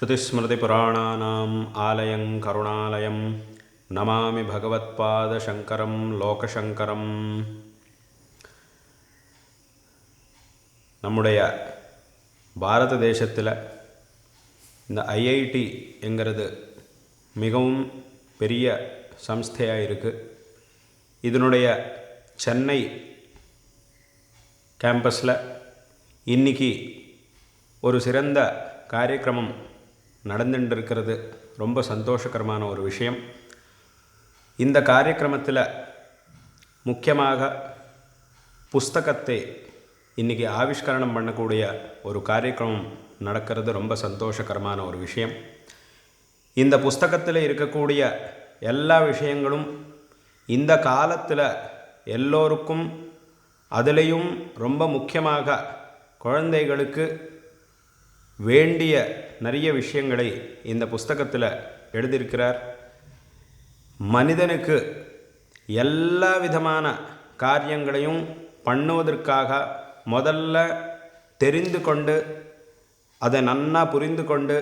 ஸ்ருதிஸ்மிருதிபுராணானாம் ஆலயம் கருணாலயம் நமாமி பகவத்பாதசங்கரம் லோகசங்கரம். நம்முடைய பாரத தேசத்தில் இந்த ஐஐடி என்கிறது மிகவும் பெரிய சம்ஸ்தையாக இருக்குது. இதனுடைய சென்னை கேம்பஸில் இன்றைக்கி ஒரு சிறந்த காரியக்கிரமம் நடந்துட்டு இருக்கிறது. ரொம்ப சந்தோஷகரமான ஒரு விஷயம். இந்த காரியக்கிரமத்தில் முக்கியமாக புஸ்தகத்தை இன்றைக்கி ஆவிஷ்கரணம் பண்ணக்கூடிய ஒரு காரியக்கிரமம் நடக்கிறது. ரொம்ப சந்தோஷகரமான ஒரு விஷயம். இந்த புஸ்தகத்தில் இருக்கக்கூடிய எல்லா விஷயங்களும் இந்த காலத்தில் எல்லோருக்கும், அதிலையும் ரொம்ப முக்கியமாக குழந்தைகளுக்கு வேண்டிய நிறைய விஷயங்களை இந்த புஸ்தகத்தில் எழுதியிருக்கிறார். மனிதனுக்கு எல்லா விதமான காரியங்களையும் பண்ணுவதற்காக முதல்ல தெரிந்து கொண்டு அதை நன்னா புரிந்து கொண்டு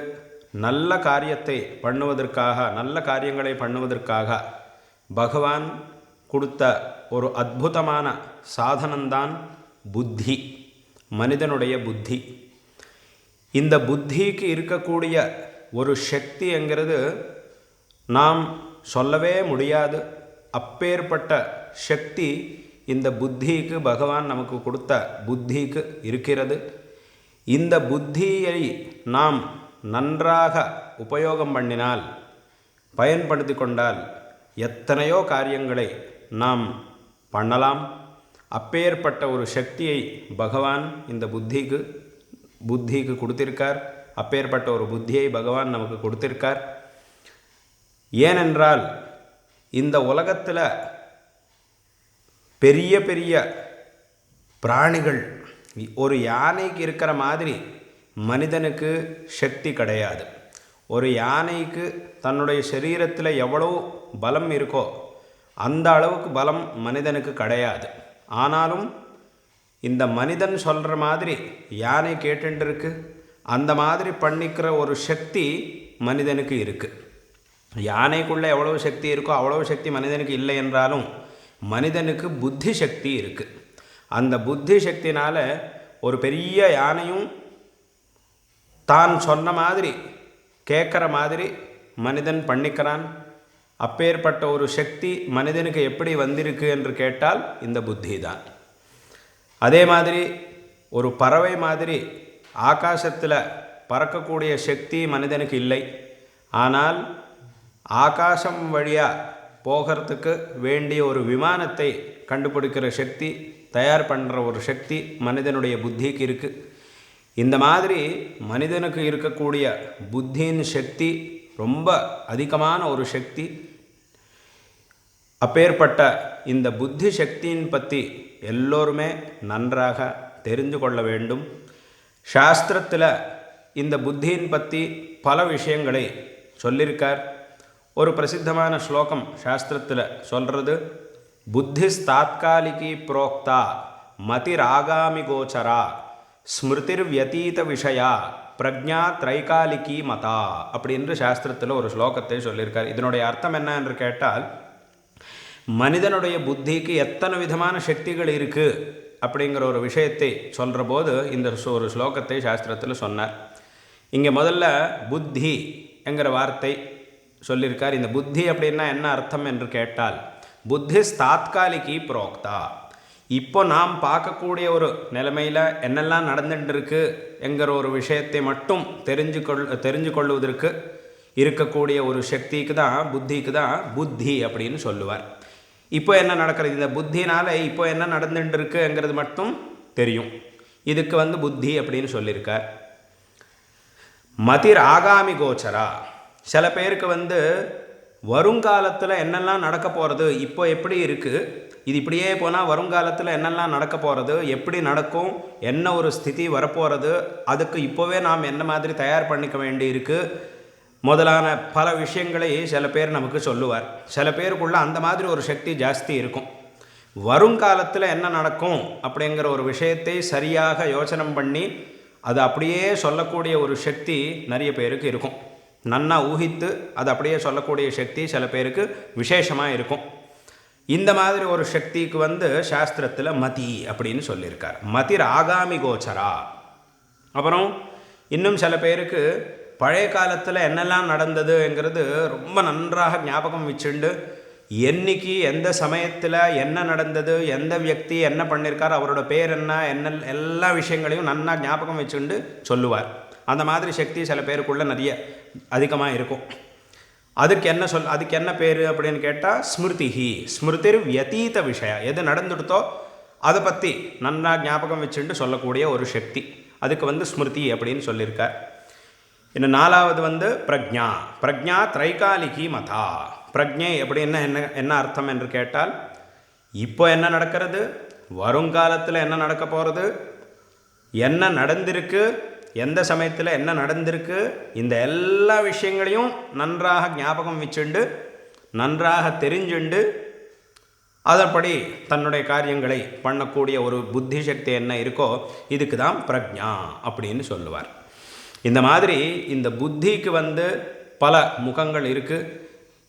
நல்ல காரியத்தை பண்ணுவதற்காக, நல்ல காரியங்களை பண்ணுவதற்காக பகவான் கொடுத்த ஒரு அற்புதமான சாதனம்தான் புத்தி, மனிதனுடைய புத்தி. இந்த புத்திக்கு இருக்கக்கூடிய ஒரு சக்தி என்கிறது நாம் சொல்லவே முடியாது. அப்பேற்பட்ட சக்தி இந்த புத்திக்கு, பகவான் நமக்கு கொடுத்த புத்திக்கு இருக்கிறது. இந்த புத்தியை நாம் நன்றாக உபயோகம் பண்ணினால், பயன்படுத்தி கொண்டால் எத்தனையோ காரியங்களை நாம் பண்ணலாம். அப்பேற்பட்ட ஒரு சக்தியை பகவான் இந்த புத்திக்கு கொடுத்திருக்கார். அப்பேற்பட்ட ஒரு புத்தியை பகவான் நமக்கு கொடுத்திருக்கார். ஏனென்றால் இந்த உலகத்தில் பெரிய பெரிய பிராணிகள், ஒரு யானைக்கு இருக்கிற மாதிரி மனிதனுக்கு சக்தி கிடையாது. ஒரு யானைக்கு தன்னுடைய சரீரத்தில் எவ்வளோ பலம் இருக்கோ அந்த அளவுக்கு பலம் மனிதனுக்கு கிடையாது. ஆனாலும் இந்த மனிதன் சொல்கிற மாதிரி யானை கேட்டுருக்கு. அந்த மாதிரி பண்ணிக்கிற ஒரு சக்தி மனிதனுக்கு இருக்குது. யானைக்குள்ளே எவ்வளவு சக்தி இருக்கோ அவ்வளவு சக்தி மனிதனுக்கு இல்லை என்றாலும் மனிதனுக்கு புத்தி சக்தி இருக்குது. அந்த புத்தி சக்தினால் ஒரு பெரிய யானையும் தான் சொன்ன மாதிரி கேட்குற மாதிரி மனிதன் பண்ணிக்கிறான். அப்பேற்பட்ட ஒரு சக்தி மனிதனுக்கு எப்படி வந்திருக்கு என்று கேட்டால் இந்த புத்தி தான். அதே மாதிரி ஒரு பறவை மாதிரி ஆகாசத்தில் பறக்கக்கூடிய சக்தி மனிதனுக்கு இல்லை. ஆனால் ஆகாசம் வழியாக போகிறதுக்கு வேண்டிய ஒரு விமானத்தை கண்டுபிடிக்கிற சக்தி, தயார் பண்ணுற ஒரு சக்தி மனிதனுடைய புத்திக்கு இருக்குது. இந்த மாதிரி மனிதனுக்கு இருக்கக்கூடிய புத்தியின் சக்தி ரொம்ப அதிகமான ஒரு சக்தி. அப்பேற்பட்ட இந்த புத்தி சக்தியின் பற்றி எல்லோருமே நன்றாக தெரிந்து கொள்ள வேண்டும். சாஸ்திரத்தில் இந்த புத்தியின் பற்றி பல விஷயங்களை சொல்லியிருக்கார். ஒரு பிரசித்தமான ஸ்லோகம் சாஸ்திரத்தில் சொல்கிறது, புத்திஸ்தாத்காலிகி புரோக்தா மதிராகாமி கோச்சரா ஸ்மிருதிர் வியதீத விஷயா பிரஜா திரைகாலிகி மதா அப்படின்ற சாஸ்திரத்தில் ஒரு ஸ்லோகத்தை சொல்லியிருக்கார். இதனுடைய அர்த்தம் என்ன என்று கேட்டால், மனிதனுடைய புத்திக்கு எத்தனை விதமான சக்திகள் இருக்குது அப்படிங்கிற ஒரு விஷயத்தை சொல்கிற போது இந்த ஒரு ஸ்லோகத்தை சாஸ்திரத்தில் சொன்னார். இங்கே முதல்ல புத்தி என்கிற வார்த்தை சொல்லியிருக்கார். இந்த புத்தி அப்படின்னா என்ன அர்த்தம் என்று கேட்டால், புத்திஸ் தாத்காலிகி புரோக்தா, இப்போ நாம் பார்க்கக்கூடிய ஒரு நிலைமையில் என்னெல்லாம் நடந்துட்டு இருக்கு என்கிற ஒரு விஷயத்தை மட்டும் தெரிஞ்சு கொள்வதற்கு இருக்கக்கூடிய ஒரு சக்திக்கு தான், புத்திக்கு தான் புத்தி அப்படின்னு சொல்லுவார். இப்போ என்ன நடக்கிறது, இந்த புத்தினால் இப்போ என்ன நடந்துட்டு இருக்குங்கிறது மட்டும் தெரியும். இதுக்கு புத்தி அப்படின்னு சொல்லியிருக்கார். மதிர் ஆகாமி கோச்சரா, சில பேருக்கு வருங்காலத்தில் என்னெல்லாம் நடக்க போகிறது, இப்போ எப்படி இருக்குது, இது இப்படியே போனால் வருங்காலத்தில் என்னெல்லாம் நடக்க போகிறது, எப்படி நடக்கும், என்ன ஒரு ஸ்திதி வரப்போகிறது, அதுக்கு இப்போவே நாம் என்ன மாதிரி தயார் பண்ணிக்க வேண்டி இருக்குது முதலான பல விஷயங்களை சில பேர் நமக்கு சொல்லுவார். சில பேருக்குள்ளே அந்த மாதிரி ஒரு சக்தி ஜாஸ்தி இருக்கும். வருங்காலத்தில் என்ன நடக்கும் அப்படிங்கிற ஒரு விஷயத்தை சரியாக யோசனை பண்ணி அது அப்படியே சொல்லக்கூடிய ஒரு சக்தி நிறைய பேருக்கு இருக்கும். நன்னா ஊகித்து அது அப்படியே சொல்லக்கூடிய சக்தி சில பேருக்கு விசேஷமாக இருக்கும். இந்த மாதிரி ஒரு சக்திக்கு சாஸ்திரத்தில் மதி அப்படின்னு சொல்லியிருக்கார். மதிர் ஆகாமி கோச்சரா. அப்புறம் இன்னும் சில பேருக்கு பழைய காலத்தில் என்னெல்லாம் நடந்ததுங்கிறது ரொம்ப நன்றாக ஞாபகம் வச்சுண்டு என்னைக்கு எந்த சமயத்தில் என்ன நடந்தது, எந்த வியக்தி என்ன பண்ணியிருக்கார், அவரோட பேர் என்ன எல்லா விஷயங்களையும் நன்னா ஞாபகம் வச்சுண்டு சொல்லுவார். அந்த மாதிரி சக்தி சில பேருக்குள்ளே நிறைய அதிகமாக இருக்கும். அதுக்கு என்ன பேர் அப்படின்னு கேட்டால் ஸ்மிருதிஹி. ஸ்மிருதிர் வியதீத விஷய, எது நடந்துடுத்தோ அதை பற்றி நன்னா ஞாபகம் வச்சுட்டு சொல்லக்கூடிய ஒரு சக்தி, அதுக்கு ஸ்மிருதி அப்படின்னு சொல்லியிருக்கார். இன்னும் நாலாவது பிரக்ஞா. பிரக்ஞா திரைகாலிகி மதா. பிரக்ஞை அப்படின்னு என்ன அர்த்தம் என்று கேட்டால், இப்போ என்ன நடக்கிறது, வருங்காலத்தில் என்ன நடக்க போகிறது, என்ன நடந்திருக்கு, எந்த சமயத்தில் என்ன நடந்திருக்கு, இந்த எல்லா விஷயங்களையும் நன்றாக ஞாபகம் வச்சுண்டு நன்றாக தெரிஞ்சுண்டு அதன்படி தன்னுடைய காரியங்களை பண்ணக்கூடிய ஒரு புத்தி சக்தி என்ன இருக்கோ இதுக்கு தான் பிரக்ஞா அப்படின்னு சொல்லுவார். இந்த மாதிரி இந்த புத்திக்கு பல முகங்கள் இருக்குது.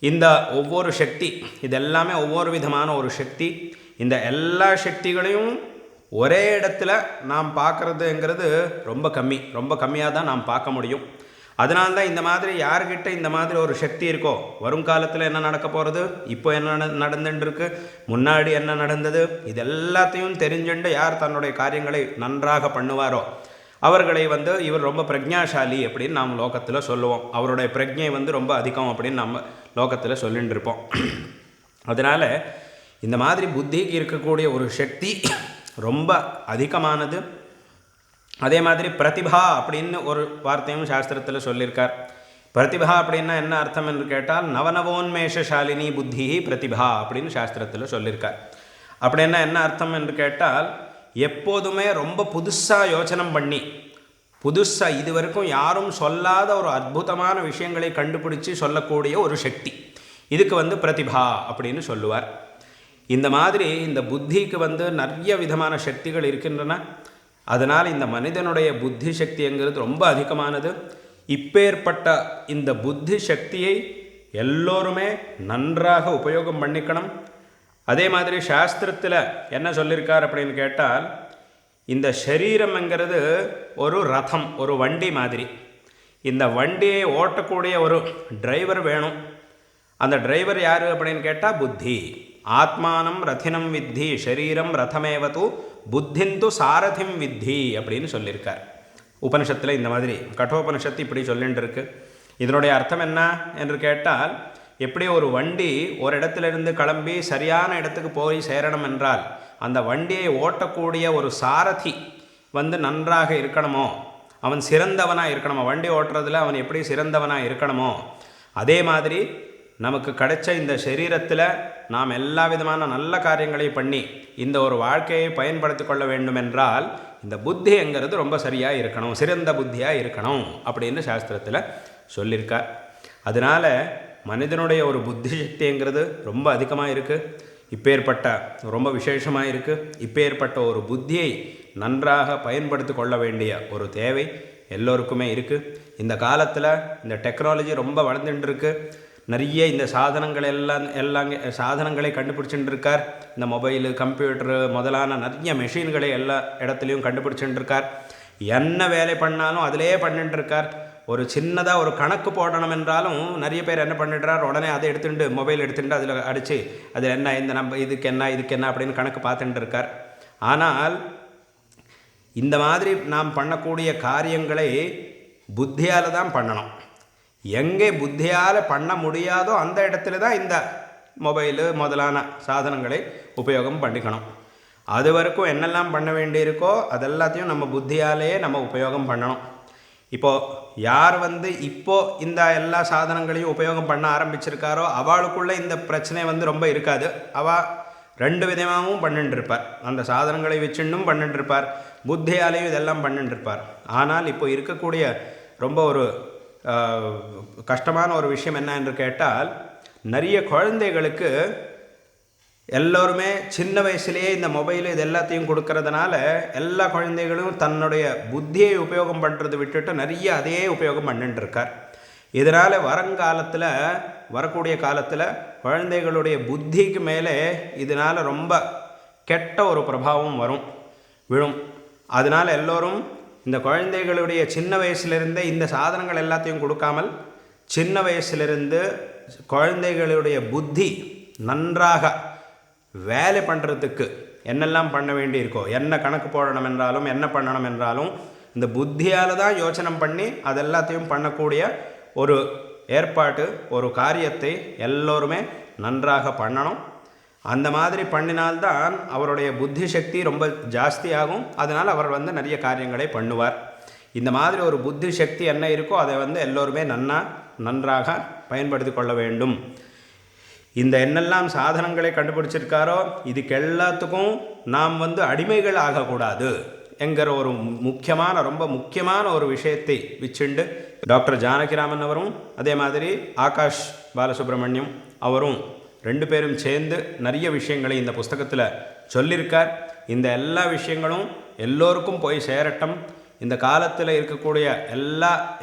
இந்த ஒவ்வொரு சக்தி, இதெல்லாமே ஒவ்வொரு விதமான ஒரு சக்தி. இந்த எல்லா சக்திகளையும் ஒரே இடத்துல நாம் பார்க்குறதுங்கிறது ரொம்ப கம்மியாக தான் நாம் பார்க்க முடியும். அதனால்தான் இந்த மாதிரி யார்கிட்ட இந்த மாதிரி ஒரு சக்தி இருக்கோ, வருங்காலத்தில் என்ன நடக்க போகிறது, இப்போ என்ன நடந்துட்டுருக்கு, முன்னாடி என்ன நடந்தது, இது எல்லாத்தையும் தெரிஞ்சுண்டு யார் தன்னுடைய காரியங்களை நன்றாக பண்ணுவாரோ அவர்களை இவர் ரொம்ப பிரக்ஞாசாலி அப்படின்னு நாம் லோகத்தில் சொல்லுவோம். அவருடைய பிரக்ஞை ரொம்ப அதிகம் அப்படின்னு நம்ம லோகத்தில் சொல்லிட்டு இருப்போம். அதனால் இந்த மாதிரி புத்திக்கு இருக்கக்கூடிய ஒரு சக்தி ரொம்ப அதிகமானது. அதே மாதிரி பிரதிபா அப்படின்னு ஒரு வார்த்தையும் சாஸ்திரத்தில் சொல்லியிருக்கார். பிரதிபா அப்படின்னா என்ன அர்த்தம் என்று கேட்டால், நவநவோன்மேஷாலினி புத்தி பிரதிபா அப்படின்னு சாஸ்திரத்தில் சொல்லியிருக்கார். அப்படின்னா என்ன அர்த்தம் என்று கேட்டால், எப்போதுமே ரொம்ப புதுசாக யோசனை பண்ணி புதுசாக இதுவரைக்கும் யாரும் சொல்லாத ஒரு அற்புதமான விஷயங்களை கண்டுபிடிச்சி சொல்லக்கூடிய ஒரு சக்தி, இதுக்கு பிரதிபா அப்படின்னு சொல்லுவார். இந்த மாதிரி இந்த புத்திக்கு நிறைய விதமான சக்திகள் இருக்கின்றன. அதனால் இந்த மனிதனுடைய புத்தி சக்திங்கிறது ரொம்ப அதிகமானது. இப்பேற்பட்ட இந்த புத்தி சக்தியை எல்லோருமே நன்றாக உபயோகம் பண்ணிக்கணும். அதே மாதிரி சாஸ்திரத்தில் என்ன சொல்லியிருக்கார் அப்படின்னு கேட்டால், இந்த சரீரம்ங்கிறது ஒரு ரதம், ஒரு வண்டி மாதிரி. இந்த வண்டியை ஓட்டக்கூடிய ஒரு டிரைவர் வேணும். அந்த டிரைவர் யார் அப்படின்னு கேட்டால் புத்தி. ஆத்மானம் ரதினம் வித்தி ஷரீரம் ரதமேவது புத்திந்து சாரதிம் வித்தி அப்படின்னு சொல்லியிருக்கார் உபனிஷத்தில். இந்த மாதிரி கட்டோபனிஷத்து இப்படி சொல்லிட்டு இருக்கு. இதனுடைய அர்த்தம் என்ன என்று கேட்டால், எப்படி ஒரு வண்டி ஒரு இடத்துலேருந்து கிளம்பி சரியான இடத்துக்கு போய் சேரணும் என்றால் அந்த வண்டியை ஓட்டக்கூடிய ஒரு சாரதி நன்றாக இருக்கணுமோ, அவன் சிறந்தவனாக இருக்கணுமோ, வண்டி ஓட்டுறதுல அவன் எப்படி சிறந்தவனாக இருக்கணுமோ, அதே மாதிரி நமக்கு கிடைச்ச இந்த சரீரத்தில் நாம் எல்லா விதமான நல்ல காரியங்களை பண்ணி இந்த ஒரு வாழ்க்கையை பயன்படுத்தி கொள்ள வேண்டும் என்றால் இந்த புத்திங்கிறது ரொம்ப சரியாக இருக்கணும், சிறந்த புத்தியாக இருக்கணும் அப்படின்னு சாஸ்திரத்தில் சொல்லியிருக்கார். அதனால் மனிதனுடைய ஒரு புத்தி சக்திங்கிறது ரொம்ப அதிகமாக இருக்குது. இப்பேற்பட்ட ரொம்ப விசேஷமாக இருக்குது. இப்பேற்பட்ட ஒரு புத்தியை நன்றாக பயன்படுத்தி கொள்ள வேண்டிய ஒரு தேவை எல்லோருக்குமே இருக்குது. இந்த காலத்தில் இந்த டெக்னாலஜி ரொம்ப வளர்ந்துட்டுருக்கு. நிறைய இந்த சாதனங்களை கண்டுபிடிச்சுட்டு இருக்கார். இந்த மொபைலு, கம்ப்யூட்டரு முதலான நிறைய மெஷின்களை எல்லா இடத்துலையும் கண்டுபிடிச்சுட்டு இருக்கார். என்ன வேலை பண்ணாலும் அதிலே பண்ணிட்டு இருக்கார். ஒரு சின்னதாக ஒரு கணக்கு போடணும் என்றாலும் நிறைய பேர் என்ன பண்ணிடுறார், உடனே அதை எடுத்துட்டு மொபைல் எடுத்துட்டு அதில் அடித்து அது என்ன, இந்த நம்ம இதுக்கு என்ன அப்படின்னு கணக்கு பார்த்துட்டு இருக்கார். ஆனால் இந்த மாதிரி நாம் பண்ணக்கூடிய காரியங்களை புத்தியால் தான் பண்ணணும். எங்கே புத்தியால் பண்ண முடியாதோ அந்த இடத்துல தான் இந்த மொபைலு முதலான சாதனங்களை உபயோகம் பண்ணிக்கணும். அது வரைக்கும் என்னெல்லாம் பண்ண வேண்டியிருக்கோ அதெல்லாத்தையும் நம்ம புத்தியாலேயே நம்ம உபயோகம் பண்ணணும். இப்போது யார் இப்போது இந்த எல்லா சாதனங்களையும் உபயோகம் பண்ண ஆரம்பிச்சிருக்காரோ அவளுக்குள்ளே இந்த பிரச்சனை ரொம்ப இருக்காது. அவள் ரெண்டு விதமாகவும் பண்ணிட்டுருப்பார். அந்த சாதனங்களை வச்சுன்னும் பண்ணிட்டுருப்பார், புத்தியாலேயும் இதெல்லாம் பண்ணிட்டுருப்பார். ஆனால் இப்போ இருக்கக்கூடிய ரொம்ப ஒரு கஷ்டமான ஒரு விஷயம் என்ன என்று கேட்டால், நிறைய குழந்தைகளுக்கு எல்லோருமே சின்ன வயசுலேயே இந்த மொபைல் இது எல்லாத்தையும் கொடுக்கறதுனால எல்லா குழந்தைகளும் தன்னுடைய புத்தியை உபயோகம் பண்ணுறது விட்டுட்டு நிறைய அதையே உபயோகம் பண்ணிட்டு இருக்கார். இதனால் வருங்காலத்தில் வரக்கூடிய காலத்தில் குழந்தைகளுடைய புத்திக்கு மேலே இதனால் ரொம்ப கெட்ட ஒரு பிரபாவம் விழும். அதனால் எல்லோரும் இந்த குழந்தைகளுடைய சின்ன வயசுலேருந்தே இந்த சாதனங்கள் எல்லாத்தையும் கொடுக்காமல் சின்ன வயசுலேருந்து குழந்தைகளுடைய புத்தி நன்றாக வேலை பண்ணுறதுக்கு என்னெல்லாம் பண்ண வேண்டியிருக்கோ, என்ன கணக்கு போடணும் என்றாலும் என்ன பண்ணணும் என்றாலும் இந்த புத்தியால் தான் யோசனை பண்ணி அதெல்லாத்தையும் பண்ணக்கூடிய ஒரு ஏற்பாட்டு ஒரு காரியத்தை எல்லோருமே நன்றாக பண்ணணும். அந்த மாதிரி பண்ணினால்தான் அவருடைய புத்தி சக்தி ரொம்ப ஜாஸ்தியாகும். அதனால் அவர் நிறைய காரியங்களை பண்ணுவார். இந்த மாதிரி ஒரு புத்தி சக்தி என்ன இருக்கோ அதை எல்லோருமே நன்றாக பயன்படுத்தி கொள்ள வேண்டும். இந்த என்னெல்லாம் சாதனங்களை கண்டுபிடிச்சிருக்காரோ இதுக்கு எல்லாத்துக்கும் நாம் அடிமைகள் ஆகக்கூடாது என்கிற ஒரு ரொம்ப முக்கியமான ஒரு விஷயத்தை வச்சுண்டு டாக்டர் ஜானகிராமன் அவரும் அதே மாதிரி ஆகாஷ் பாலசுப்ரமணியம் அவரும் 2 பேரும் சேர்ந்து நிறைய விஷயங்களை இந்த புஸ்தகத்தில் சொல்லியிருக்கார். இந்த எல்லா விஷயங்களும் எல்லோருக்கும் போய் சேரட்டும். இந்த காலத்தில் இருக்கக்கூடிய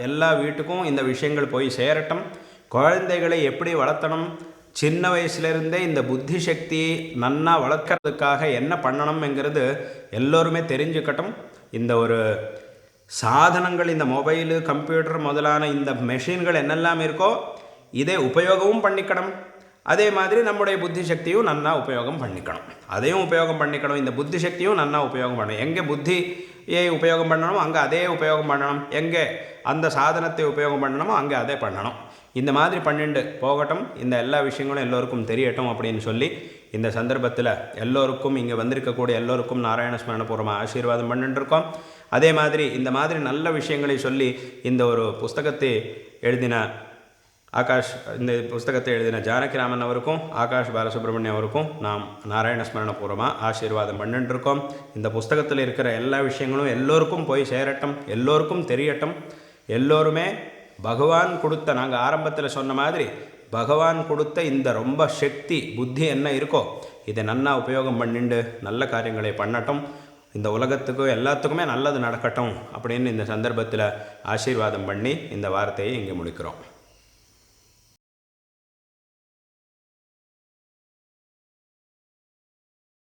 எல்லா வீட்டுக்கும் இந்த விஷயங்கள் போய் சேரட்டும். குழந்தைகளை எப்படி வளர்த்தணும், சின்ன வயசுலேருந்தே இந்த புத்தி சக்தியை நன்னா வளர்க்கறதுக்காக என்ன பண்ணணும்ங்கிறது எல்லோருமே தெரிஞ்சுக்கட்டும். இந்த ஒரு சாதனங்கள், இந்த மொபைலு, கம்ப்யூட்டர் முதலான இந்த மெஷின்கள் என்னெல்லாம் இருக்கோ இதை உபயோகமும் பண்ணிக்கணும். அதே மாதிரி நம்முடைய புத்தி சக்தியும் நன்னா உபயோகம் பண்ணிக்கணும். அதையும் உபயோகம் பண்ணிக்கணும். இந்த புத்தி சக்தியும் நன்னா உபயோகம் பண்ணணும். எங்கே புத்தியை உபயோகம் பண்ணணுமோ அங்கே அதே உபயோகம் பண்ணணும். எங்கே அந்த சாதனத்தை உபயோகம் பண்ணணுமோ அங்கே அதே பண்ணணும். இந்த மாதிரி பண்ணிட்டு போகட்டும். இந்த எல்லா விஷயங்களும் எல்லோருக்கும் தெரியட்டும் அப்படின்னு சொல்லி இந்த சந்தர்ப்பத்தில் எல்லோருக்கும் இங்கே வந்திருக்கக்கூடிய எல்லோருக்கும் நாராயண ஸ்மரணபூர்வமாக ஆசீர்வாதம் பண்ணிட்டு இருக்கோம். அதே மாதிரி இந்த மாதிரி நல்ல விஷயங்களை சொல்லி இந்த ஒரு புஸ்தகத்தை எழுதின இந்த புஸ்தகத்தை எழுதின ஜானகிராமன் அவருக்கும் ஆகாஷ் பாலசுப்ரமணியம் அவருக்கும் நாம் நாராயண ஸ்மரணபூர்வமாக ஆசீர்வாதம் பண்ணிட்டு இருக்கோம். இந்த புஸ்தகத்தில் இருக்கிற எல்லா விஷயங்களும் எல்லோருக்கும் போய் சேரட்டும், எல்லோருக்கும் தெரியட்டும். எல்லோருமே பகவான் கொடுத்த, நாங்கள் ஆரம்பத்தில் சொன்ன மாதிரி பகவான் கொடுத்த இந்த ரொம்ப சக்தி புத்தி என்ன இருக்கோ இதை நன்னா உபயோகம் பண்ணிட்டு நல்ல காரியங்களை பண்ணட்டும். இந்த உலகத்துக்கும் எல்லாத்துக்குமே நல்லது நடக்கட்டும் அப்படின்னு இந்த சந்தர்ப்பத்தில் ஆசீர்வாதம் பண்ணி இந்த வார்த்தையை இங்கே முடிக்கிறோம்.